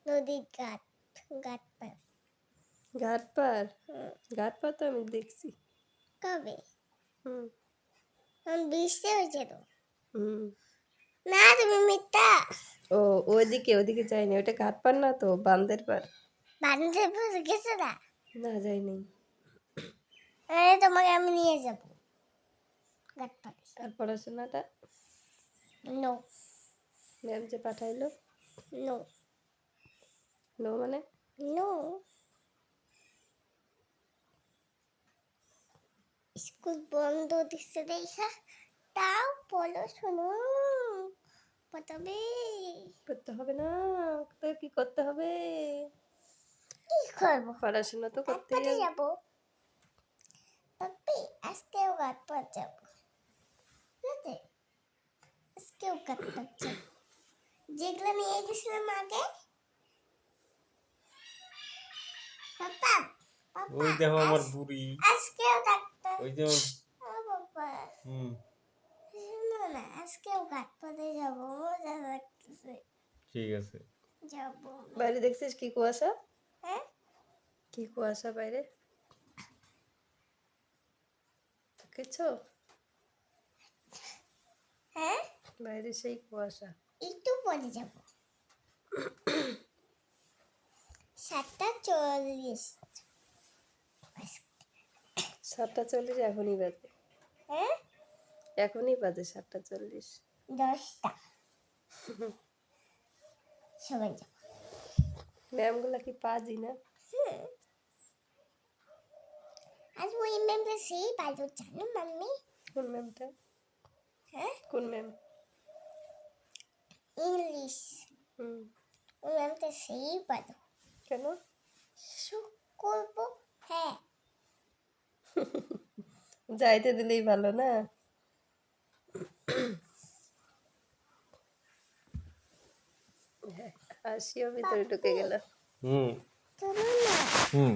নদীর ঘাট ঘাট পার ঘাট পার হুম, ঘাট পার তো আমি দেখছি। কবে হুম বৃষ্টি হয়েছে তো হুম না তুমি মিথ্যা ও ওইদিকে ওইদিকে যাইনি, ওটা ঘাট পার না তো, বান্দের পার। বান্ধে পড়ে গেছে না না যাইনি। তোমাকে আমি নিয়ে যাবো ঘাট পাড়ে আর পড়াশোনাটা নো ম্যাম যে পাঠাইলো, নো নো মানে? নো স্কুল বন্ধ দিচ্ছে দেখা তাও পড়াশোনা পড়াবে করতে হবে না, তো কি করতে হবে? কি করবো পড়াশোনা তো ঘাট করতেই পাড়ে হবে। যাবো তবে আজকেও ঘাট পাড় যাবো ঠিক আছে আজকেও ঘাট পাড় যাবো যেগুলো নিয়ে গেছিলাম আগে পাপা পাপা ওই দেখো আমার বুড়ি, আজকেও ডাক্তার ওই যে আমার ও বাবা হুম শোনো না আজকেও ঘাট পাড়ে যাবো মজা লাগতেছে ঠিক আছে। যাবো বাইরে দেখছিস কি কুয়াশা, হ্যাঁ কি কুয়াশা বাইরে, কিছু হ্যাঁ বাইরে সেই কুয়াশা। একটু পরে যাবো 7:40 7:40 এখনই বাজে, হ্যাঁ এখনই বাজে 7:40। 10টা সবাই যাবো ম্যামগুলা কি পাজি না? আজ ওই ম্যামটা সেই বাজো জানো মাম্মি কোন ম্যামটা? হ্যাঁ কোন ম্যাম? ইংলিশ হুম ওই ম্যামটা সেই বাজো কেন? সুখ করবো হ্যাঁ যাইতে দিলেই ভালো না? হ্যাঁ, হাসিও ভিতরে ঢুকে গেল। হুম চলো না হুম